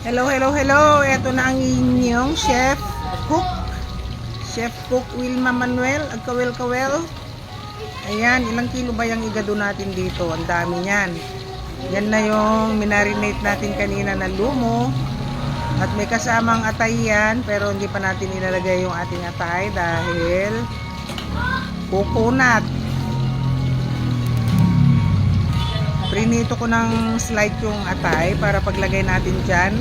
Hello, hello, hello. Ito na ang inyong chef cook. Chef cook Wilma Manuel, agkawel-kawel. Ayan, ilang kilo ba yung igado natin dito? Ang dami niyan. Yan na yung minarinate natin kanina na lumo. At may kasamang atay yan, pero hindi pa natin ilalagay yung ating atay dahil coconut. Prinito ko ng slide yung atay para paglagay natin dyan,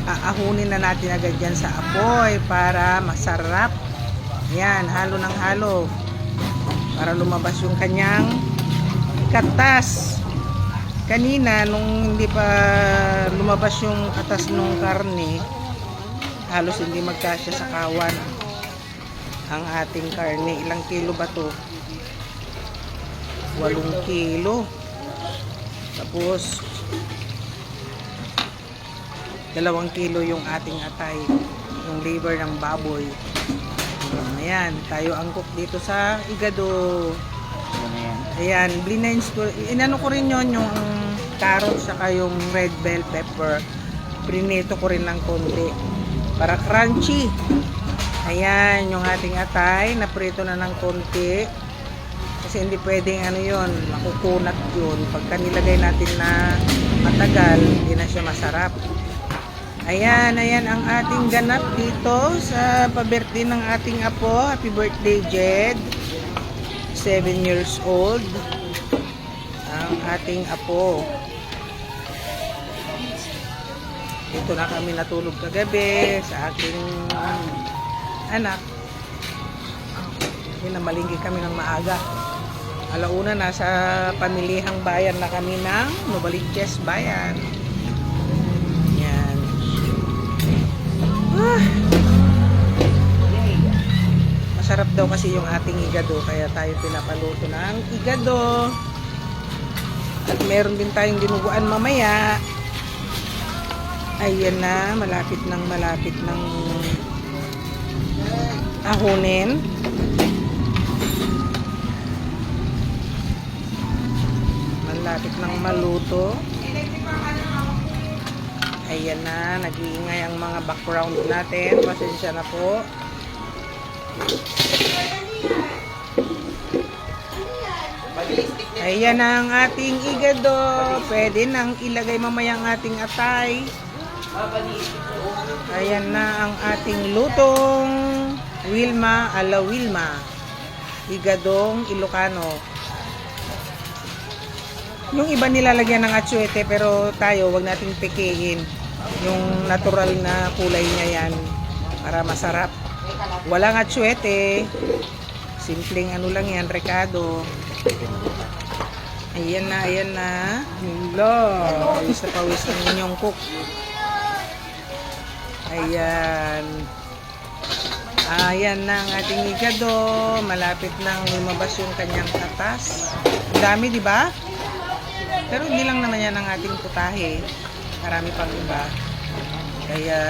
aahunin na natin agad dyan sa apoy para masarap. Yan, halo ng halo para lumabas yung kanyang katas. Kanina nung hindi pa lumabas yung katas ng karne, halos hindi magkasya sa kawan ang ating karne. Ilang kilo ba to? 8 kilo. Tapos 2 kilo yung ating atay, yung liver ng baboy. Ayan, tayo ang cook dito sa igado. Ayan, blinines ko. Inano ko rin yon, yung carrots saka yung red bell pepper. Prinito ko rin ng konti para crunchy. Ayan, yung ating atay, naprito na ng konti. Kasi hindi pwedeng ano yun, makukunat yun. Pagka nilagay natin na matagal, hindi na siya masarap. Ayan, ayan ang ating ganap dito sa pa-birthday ng ating apo. Happy birthday, Jed. 7 years old. Ang ating apo. Dito na kami natulog kagabi sa aking anak. Namalinggi kami ng maaga. Alauna, nasa pamilihang bayan na kami ng Novaliches bayan. Yan. Masarap daw kasi yung ating igado, kaya tayo pinapaluto ng igado. At meron din tayong dinuguan mamaya. Ayan na, malapit ng ahunin. Malapit ng maluto. Ayan na, nag-iingay ang mga background natin. Pasensya na po. Ayan na ang ating igado. Pwede nang ilagay mamaya ang ating atay. Ayan na ang ating lutong Wilma ala Wilma. Igadong Ilocano. Yung iba nilalagyan ng atsuete, pero tayo wag nating pekehin yung natural na kulay niya yan para masarap. Walang atsuete, simpleng ano lang yan, rekado. Ayan na, ayan na. Hello, pawis na pawis ang inyong cook. Ayan. Ayan na ang ating igado. Malapit nang lumabas yung kanyang katas. Ang dami, di ba? Pero hindi lang naman yan ang ating putahe. Marami pang iba. Kaya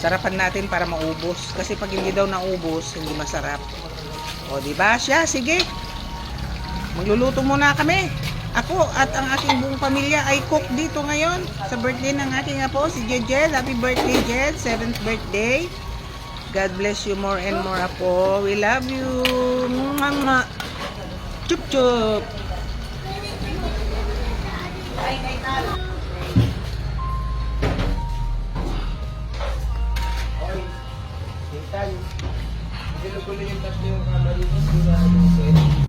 sarapan natin para maubos. Kasi pag hindi daw naubos, hindi masarap. O diba siya? Sige. Magluluto muna kami. Ako at ang aking buong pamilya ay cook dito ngayon sa birthday ng aking apo, si Jed. Happy birthday, Jed. 7th birthday. God bless you more and more, apo. We love you. Mwah. Chup chup. Hindi ko yung tatlo yung kamay.